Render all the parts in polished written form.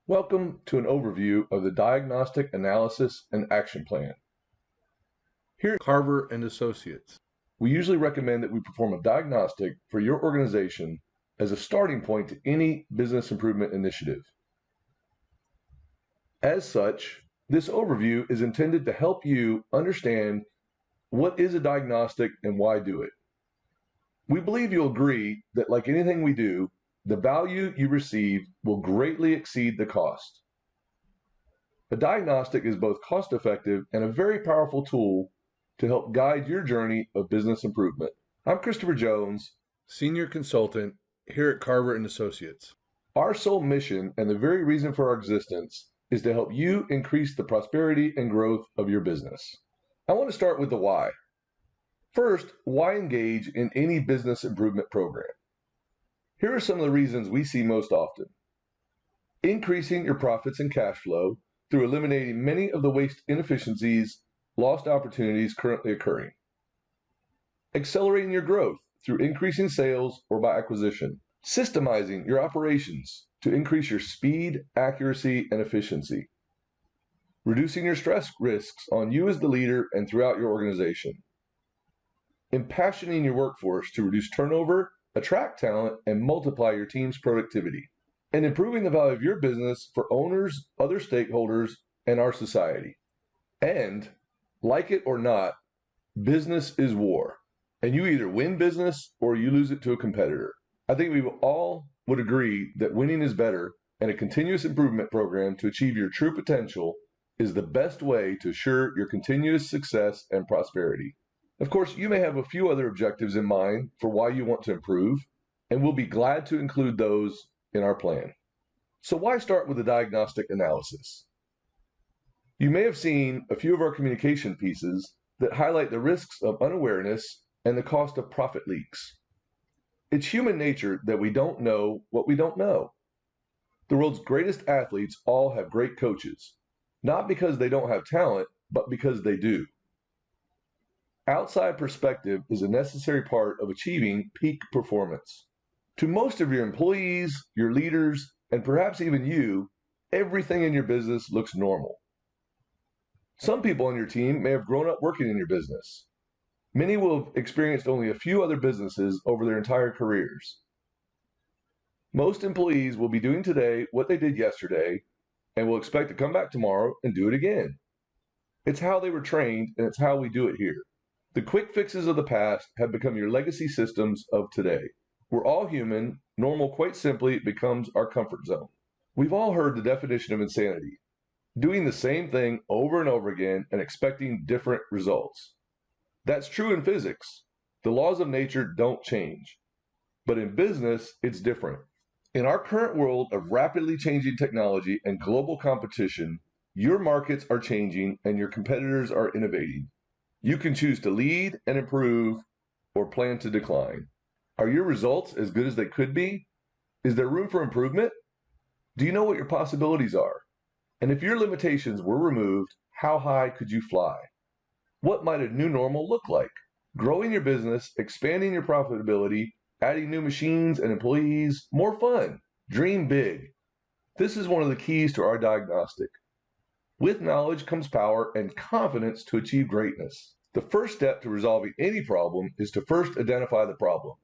Welcome to an overview of the Diagnostic Analysis and Action Plan. Here at Carver & Associates, we usually recommend that we perform a diagnostic for your organization as a starting point to any business improvement initiative. As such, this overview is intended to help you understand what is a diagnostic and why do it. We believe you'll agree that, like anything we do, the value you receive will greatly exceed the cost. A diagnostic is both cost-effective and a very powerful tool to help guide your journey of business improvement. I'm Christopher Jones, Senior Consultant here at Carver & Associates. Our sole mission and the very reason for our existence is to help you increase the prosperity and growth of your business. I want to start with the why. First, why engage in any business improvement program? Here are some of the reasons we see most often. Increasing your profits and cash flow through eliminating many of the waste inefficiencies, lost opportunities currently occurring. Accelerating your growth through increasing sales or by acquisition. Systemizing your operations to increase your speed, accuracy, and efficiency. Reducing your stress risks on you as the leader and throughout your organization. Impassioning your workforce to reduce turnover, attract talent, and multiply your team's productivity, and improving the value of your business for owners, other stakeholders, and our society. And, like it or not, business is war, and you either win business or you lose it to a competitor. I think we all would agree that winning is better, and a continuous improvement program to achieve your true potential is the best way to assure your continuous success and prosperity. Of course, you may have a few other objectives in mind for why you want to improve, and we'll be glad to include those in our plan. So why start with a diagnostic analysis? You may have seen a few of our communication pieces that highlight the risks of unawareness and the cost of profit leaks. It's human nature that we don't know what we don't know. The world's greatest athletes all have great coaches, not because they don't have talent, but because they do. Outside perspective is a necessary part of achieving peak performance. To most of your employees, your leaders, and perhaps even you, everything in your business looks normal. Some people on your team may have grown up working in your business. Many will have experienced only a few other businesses over their entire careers. Most employees will be doing today what they did yesterday and will expect to come back tomorrow and do it again. It's how they were trained, and it's how we do it here. The quick fixes of the past have become your legacy systems of today. We're all human. Normal, quite simply, becomes our comfort zone. We've all heard the definition of insanity: doing the same thing over and over again and expecting different results. That's true in physics. The laws of nature don't change. But in business, it's different. In our current world of rapidly changing technology and global competition, your markets are changing and your competitors are innovating. You can choose to lead and improve or plan to decline. Are your results as good as they could be? Is there room for improvement? Do you know what your possibilities are? And if your limitations were removed, how high could you fly? What might a new normal look like? Growing your business, expanding your profitability, adding new machines and employees, more fun. Dream big. This is one of the keys to our diagnostic. With knowledge comes power and confidence to achieve greatness. The first step to resolving any problem is to first identify the problem.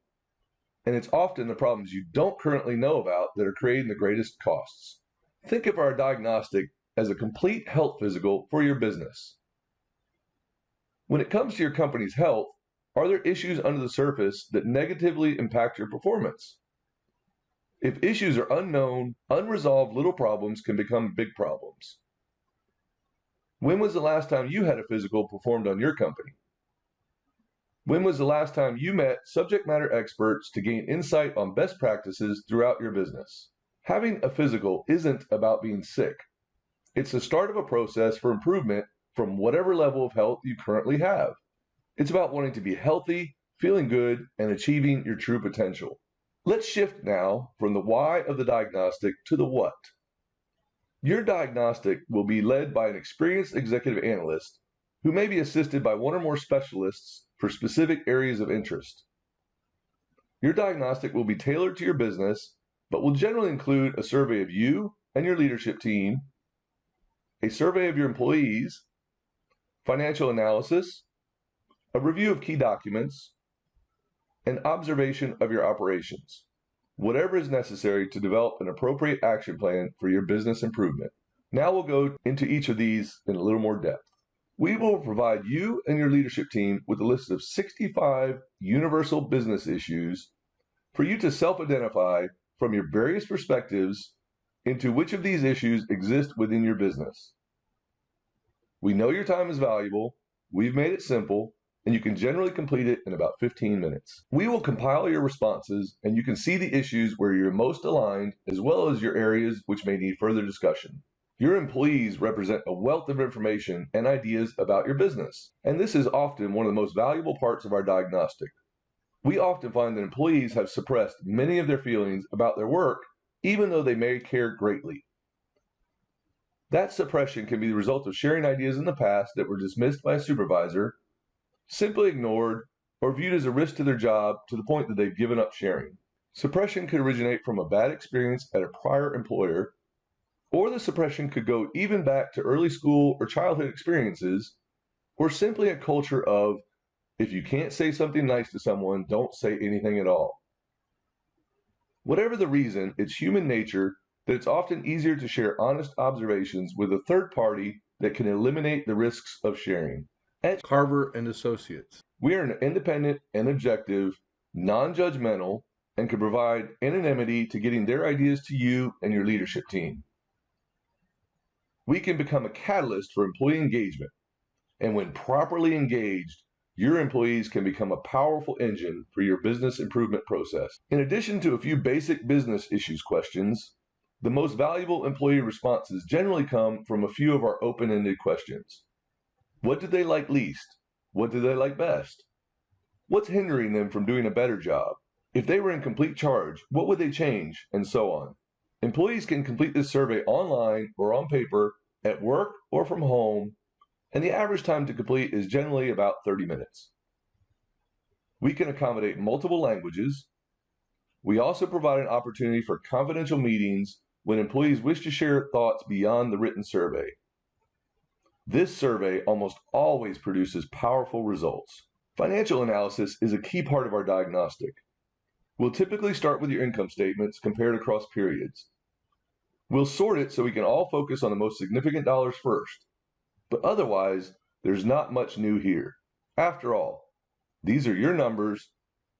And it's often the problems you don't currently know about that are creating the greatest costs. Think of our diagnostic as a complete health physical for your business. When it comes to your company's health, are there issues under the surface that negatively impact your performance? If issues are unknown, unresolved little problems can become big problems. When was the last time you had a physical performed on your company? When was the last time you met subject matter experts to gain insight on best practices throughout your business? Having a physical isn't about being sick. It's the start of a process for improvement from whatever level of health you currently have. It's about wanting to be healthy, feeling good, and achieving your true potential. Let's shift now from the why of the diagnostic to the what. Your diagnostic will be led by an experienced executive analyst who may be assisted by one or more specialists for specific areas of interest. Your diagnostic will be tailored to your business, but will generally include a survey of you and your leadership team, a survey of your employees, financial analysis, a review of key documents, and observation of your operations. Whatever is necessary to develop an appropriate action plan for your business improvement. Now we'll go into each of these in a little more depth. We will provide you and your leadership team with a list of 65 universal business issues for you to self-identify from your various perspectives into which of these issues exist within your business. We know your time is valuable, we've made it simple, and you can generally complete it in about 15 minutes. We will compile your responses, and you can see the issues where you're most aligned, as well as your areas which may need further discussion. Your employees represent a wealth of information and ideas about your business, and this is often one of the most valuable parts of our diagnostic. We often find that employees have suppressed many of their feelings about their work, even though they may care greatly. That suppression can be the result of sharing ideas in the past that were dismissed by a supervisor, simply ignored, or viewed as a risk to their job to the point that they've given up sharing. Suppression could originate from a bad experience at a prior employer, or the suppression could go even back to early school or childhood experiences, or simply a culture of, if you can't say something nice to someone, don't say anything at all. Whatever the reason, it's human nature that it's often easier to share honest observations with a third party that can eliminate the risks of sharing. At Carver and Associates, we are an independent and objective, non-judgmental, and can provide anonymity to getting their ideas to you and your leadership team. We can become a catalyst for employee engagement, and when properly engaged, your employees can become a powerful engine for your business improvement process. In addition to a few basic business issues questions, the most valuable employee responses generally come from a few of our open-ended questions. What do they like least? What do they like best? What's hindering them from doing a better job? If they were in complete charge, what would they change? And so on. Employees can complete this survey online or on paper, at work or from home, and the average time to complete is generally about 30 minutes. We can accommodate multiple languages. We also provide an opportunity for confidential meetings when employees wish to share thoughts beyond the written survey. This survey almost always produces powerful results. Financial analysis is a key part of our diagnostic. We'll typically start with your income statements compared across periods. We'll sort it so we can all focus on the most significant dollars first. But otherwise, there's not much new here. After all, these are your numbers.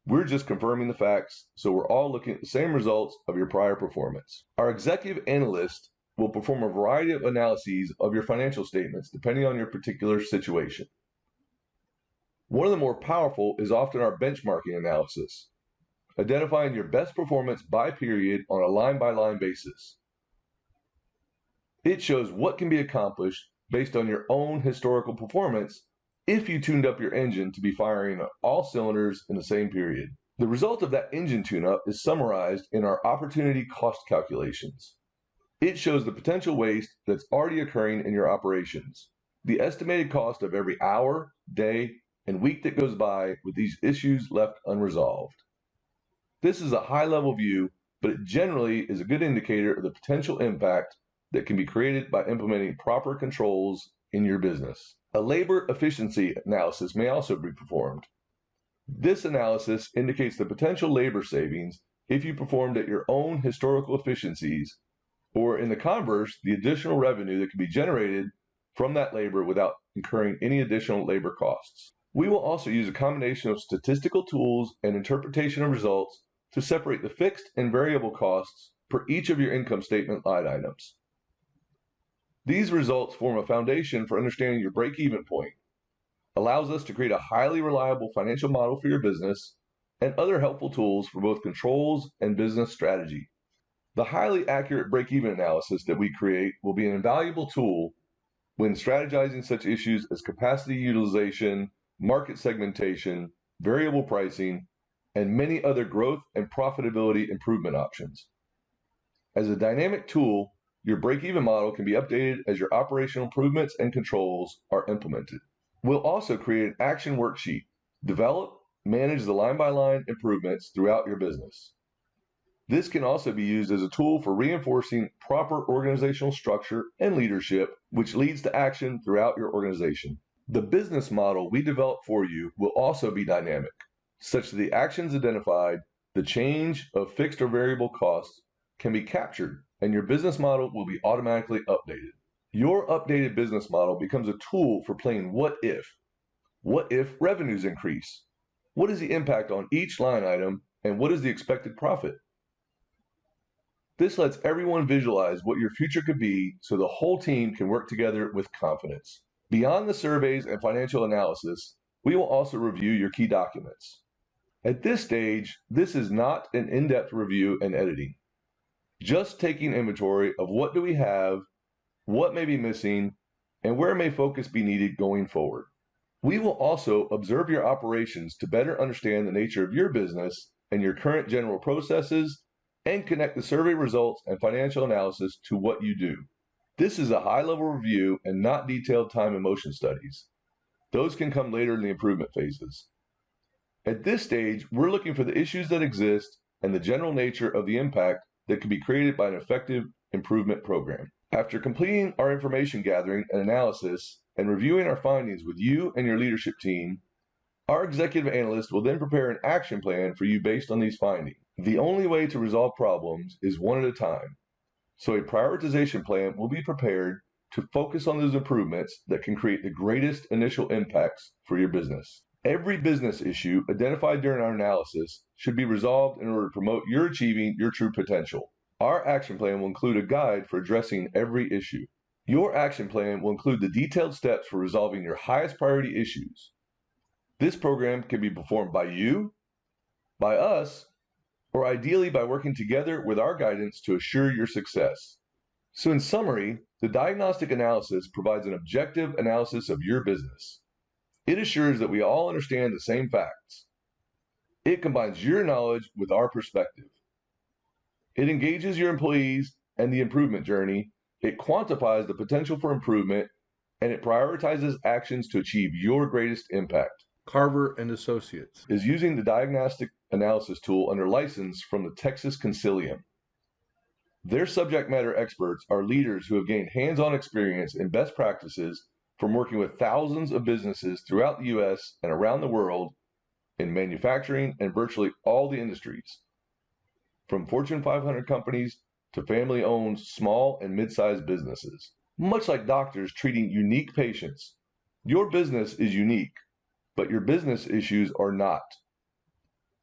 We're just confirming the facts, so we're all looking at the same results of your prior performance. Our executive analyst will perform a variety of analyses of your financial statements depending on your particular situation. One of the more powerful is often our benchmarking analysis, identifying your best performance by period on a line-by-line basis. It shows what can be accomplished based on your own historical performance if you tuned up your engine to be firing on all cylinders in the same period. The result of that engine tune-up is summarized in our opportunity cost calculations. It shows the potential waste that's already occurring in your operations, the estimated cost of every hour, day, and week that goes by with these issues left unresolved. This is a high-level view, but it generally is a good indicator of the potential impact that can be created by implementing proper controls in your business. A labor efficiency analysis may also be performed. This analysis indicates the potential labor savings if you performed at your own historical efficiencies, or in the converse, the additional revenue that can be generated from that labor without incurring any additional labor costs. We will also use a combination of statistical tools and interpretation of results to separate the fixed and variable costs for each of your income statement line items. These results form a foundation for understanding your break-even point, allows us to create a highly reliable financial model for your business, and other helpful tools for both controls and business strategy. The highly accurate break-even analysis that we create will be an invaluable tool when strategizing such issues as capacity utilization, market segmentation, variable pricing, and many other growth and profitability improvement options. As a dynamic tool, your break-even model can be updated as your operational improvements and controls are implemented. We'll also create an action worksheet, develop, manage the line-by-line improvements throughout your business. This can also be used as a tool for reinforcing proper organizational structure and leadership, which leads to action throughout your organization. The business model we develop for you will also be dynamic, such that the actions identified, the change of fixed or variable costs, can be captured and your business model will be automatically updated. Your updated business model becomes a tool for playing what if. What if revenues increase? What is the impact on each line item and what is the expected profit? This lets everyone visualize what your future could be so the whole team can work together with confidence. Beyond the surveys and financial analysis, we will also review your key documents. At this stage, this is not an in-depth review and editing. Just taking inventory of what do we have, what may be missing, and where may focus be needed going forward. We will also observe your operations to better understand the nature of your business and your current general processes and connect the survey results and financial analysis to what you do. This is a high-level review and not detailed time and motion studies. Those can come later in the improvement phases. At this stage, we're looking for the issues that exist and the general nature of the impact that can be created by an effective improvement program. After completing our information gathering and analysis and reviewing our findings with you and your leadership team, our executive analyst will then prepare an action plan for you based on these findings. The only way to resolve problems is one at a time. So a prioritization plan will be prepared to focus on those improvements that can create the greatest initial impacts for your business. Every business issue identified during our analysis should be resolved in order to promote your achieving your true potential. Our action plan will include a guide for addressing every issue. Your action plan will include the detailed steps for resolving your highest priority issues. This program can be performed by you, by us, or ideally by working together with our guidance to assure your success. So in summary, the diagnostic analysis provides an objective analysis of your business. It assures that we all understand the same facts. It combines your knowledge with our perspective. It engages your employees and the improvement journey. It quantifies the potential for improvement, and it prioritizes actions to achieve your greatest impact. Carver and Associates is using the diagnostic analysis tool under license from the Texas Consilium. Their subject matter experts are leaders who have gained hands-on experience in best practices from working with thousands of businesses throughout the U.S. and around the world in manufacturing and virtually all the industries, from Fortune 500 companies to family-owned small and mid-sized businesses. Much like doctors treating unique patients, your business is unique, but your business issues are not.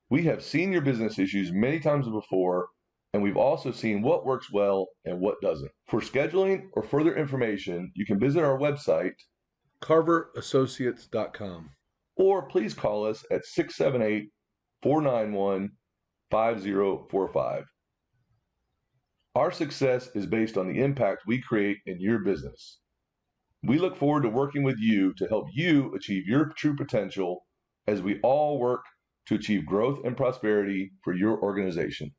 We have seen your business issues many times before, and we've also seen what works well and what doesn't. For scheduling or further information, you can visit our website, carverassociates.com, or please call us at 678-491-5045. Our success is based on the impact we create in your business. We look forward to working with you to help you achieve your true potential as we all work to achieve growth and prosperity for your organization.